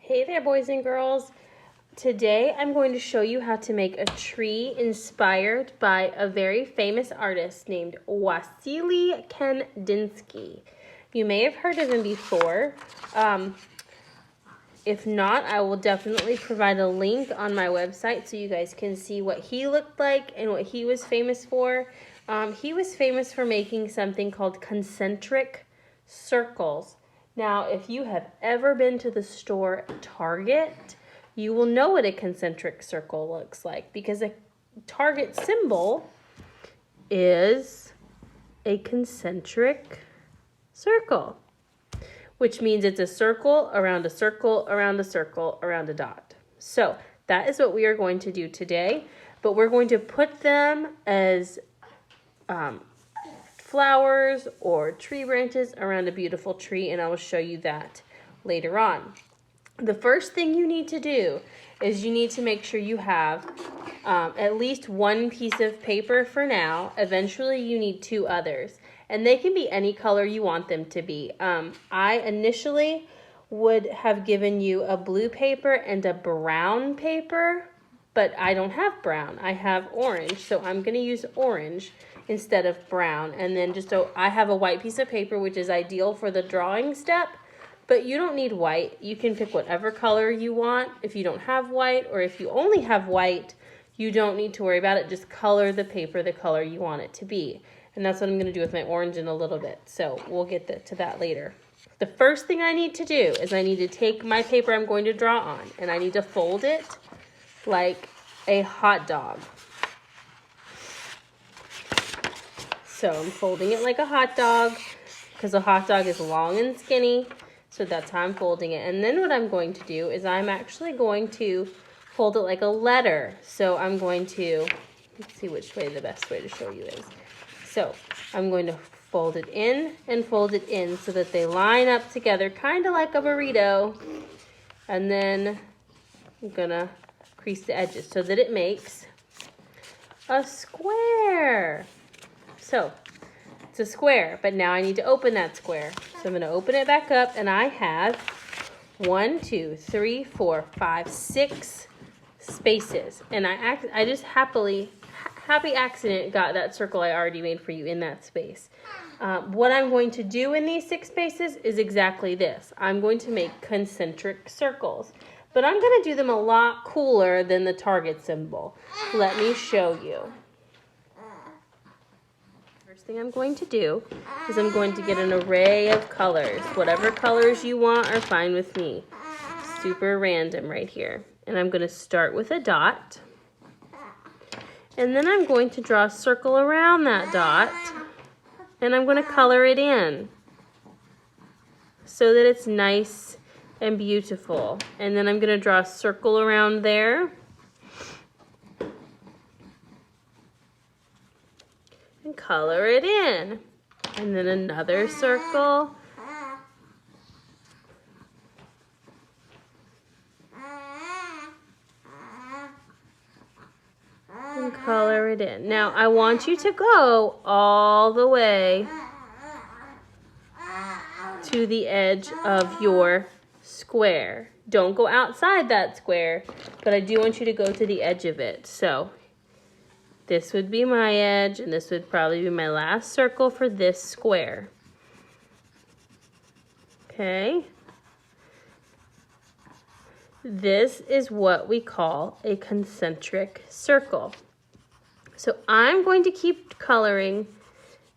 Hey there, boys and girls. Today I'm going to show you how to make a tree inspired by a very famous artist named Wassily Kandinsky. You may have heard of him before. If not, I will definitely provide a link on my website so you guys can see what he looked like and what he was famous for. He was famous for making something called concentric circles. Now, if you have ever been to the store Target, you will know what a concentric circle looks like because a Target symbol is a concentric circle, which means it's a circle around a circle around a circle around a dot. So that is what we are going to do today, but we're going to put them as flowers or tree branches around a beautiful tree, and I will show you that later on. The first thing you need to do is you need to make sure you have at least one piece of paper for now. Eventually you need two others, and they can be any color you want them to be. I initially would have given you a blue paper and a brown paper, but I don't have brown. I have orange, so I'm going to use orange instead of brown. And then I have a white piece of paper, which is ideal for the drawing step, but you don't need white. You can pick whatever color you want if you don't have white, or if you only have white, you don't need to worry about it. Just color the paper the color you want it to be. And that's what I'm going to do with my orange in a little bit. So we'll get to that later. The first thing I need to do is I need to take my paper I'm going to draw on, and I need to fold it like a hot dog. So I'm folding it like a hot dog because a hot dog is long and skinny. So that's how I'm folding it. And then what I'm going to do is I'm actually going to fold it like a letter. So I'm going to, let's see which way the best way to show you is. So I'm going to fold it in and fold it in so that they line up together, kind of like a burrito. And then I'm gonna crease the edges so that it makes a square. So it's a square, but now I need to open that square. So I'm going to open it back up, and I have 1, 2, 3, 4, 5, 6 spaces. And I just happy accident got that circle I already made for you in that space. What I'm going to do in these 6 spaces is exactly this. I'm going to make concentric circles, but I'm going to do them a lot cooler than the Target symbol. Let me show you. First thing I'm going to do is I'm going to get an array of colors. Whatever colors you want are fine with me. Super random right here. And I'm going to start with a dot. And then I'm going to draw a circle around that dot. And I'm going to color it in so that it's nice and beautiful. And then I'm going to draw a circle around there. And color it in. And then another circle. And color it in. Now I want you to go all the way to the edge of your square. Don't go outside that square, but I do want you to go to the edge of it. So this would be my edge, and this would probably be my last circle for this square. Okay. This is what we call a concentric circle. So I'm going to keep coloring,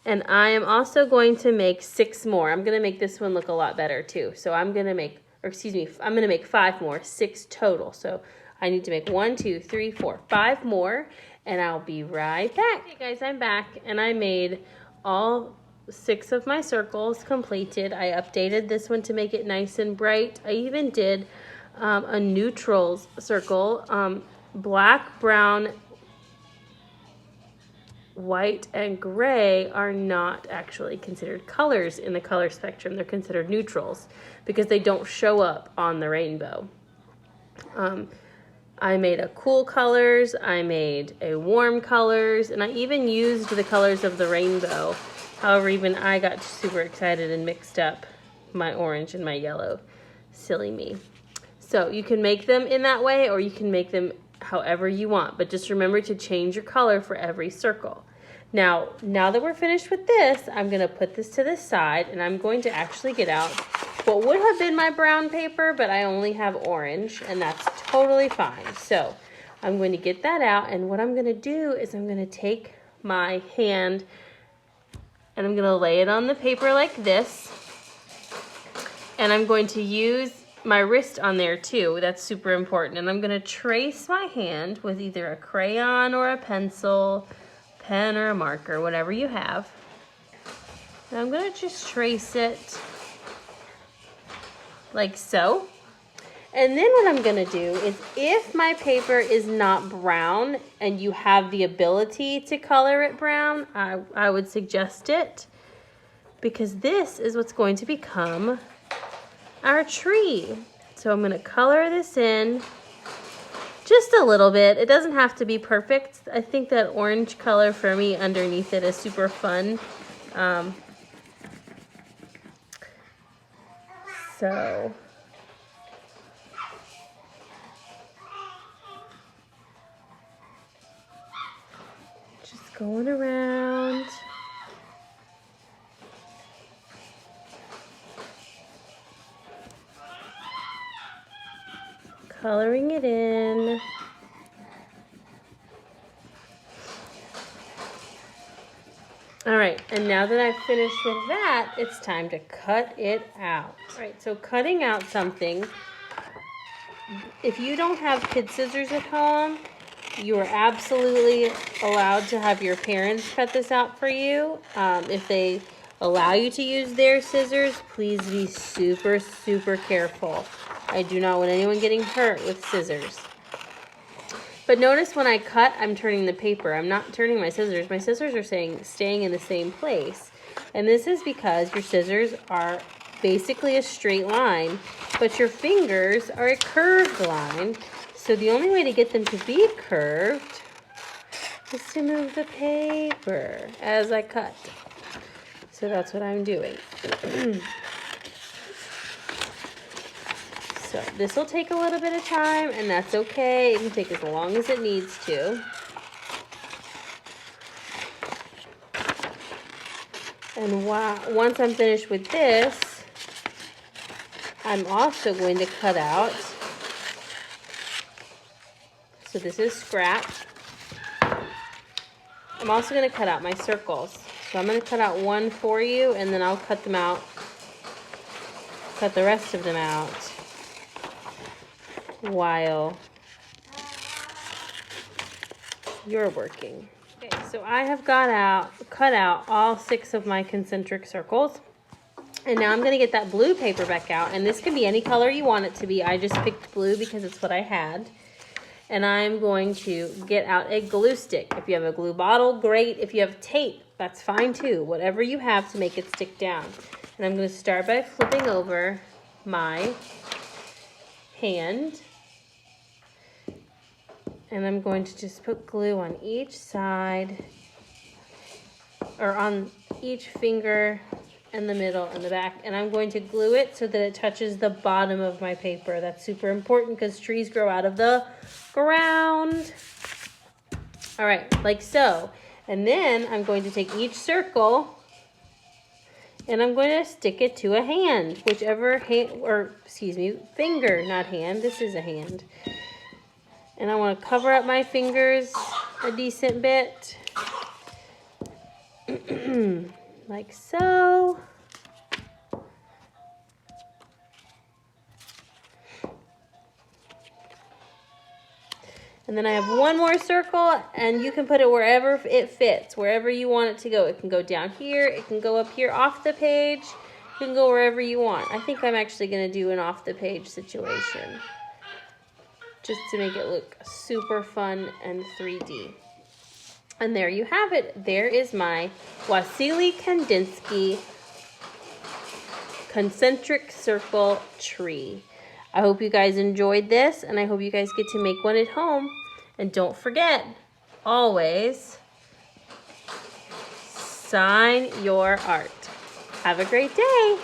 and I am also going to make 6 more. I'm going to make this one look a lot better too. So I'm going to make, I'm going to make 5 more, 6 total. So I need to make 1, 2, 3, 4, 5 more. And I'll be right back. Okay guys, I'm back, and I made all 6 of my circles completed. I updated this one to make it nice and bright. I even did a neutrals circle. Black, brown, white, and gray are not actually considered colors in the color spectrum. They're considered neutrals because they don't show up on the rainbow. I made a cool colors, I made a warm colors, and I even used the colors of the rainbow. However, even I got super excited and mixed up my orange and my yellow. Silly me. So you can make them in that way, or you can make them however you want, but just remember to change your color for every circle. Now that we're finished with this, I'm going to put this to the side, and I'm going to actually get out what would have been my brown paper, but I only have orange, and that's totally fine. So I'm going to get that out, and what I'm going to do is I'm going to take my hand and I'm going to lay it on the paper like this, and I'm going to use my wrist on there too. That's super important. And I'm going to trace my hand with either a crayon or a pencil, pen or a marker, whatever you have. And I'm going to just trace it like so. And then what I'm going to do is, if my paper is not brown and you have the ability to color it brown, I would suggest it, because this is what's going to become our tree. So I'm going to color this in just a little bit. It doesn't have to be perfect. I think that orange color for me underneath it is super fun. So just going around. Coloring it in. All right, and now that I've finished with that, it's time to cut it out. All right, so cutting out something, if you don't have kid scissors at home, you are absolutely allowed to have your parents cut this out for you. If they allow you to use their scissors, please be super, super careful. I do not want anyone getting hurt with scissors. But notice when I cut, I'm turning the paper. I'm not turning my scissors. My scissors are staying in the same place. And this is because your scissors are basically a straight line, but your fingers are a curved line. So the only way to get them to be curved is to move the paper as I cut. So that's what I'm doing. So this will take a little bit of time, and that's okay. It can take as long as it needs to. And once I'm finished with this, I'm also going to cut out. So this is scrap. I'm also going to cut out my circles. So I'm going to cut out one for you, and then I'll cut them out. Cut the rest of them out while you're working. Okay, so I have cut out all 6 of my concentric circles. And now I'm going to get that blue paper back out. And this can be any color you want it to be. I just picked blue because it's what I had. And I'm going to get out a glue stick. If you have a glue bottle, great. If you have tape, that's fine too. Whatever you have to make it stick down. And I'm going to start by flipping over my hand. And I'm going to just put glue on each side, or on each finger in the middle and the back. And I'm going to glue it so that it touches the bottom of my paper. That's super important because trees grow out of the ground. All right, like so. And then I'm going to take each circle and I'm going to stick it to a hand, whichever hand, or excuse me, finger, not hand. This is a hand. And I want to cover up my fingers a decent bit. Like so. And then I have one more circle, and you can put it wherever it fits, wherever you want it to go. It can go down here, it can go up here off the page, you can go wherever you want. I think I'm actually going to do an off the page situation, just to make it look super fun and 3D. And there you have it. There is my Wassily Kandinsky Concentric Circle tree. I hope you guys enjoyed this, and I hope you guys get to make one at home. And don't forget, always sign your art. Have a great day.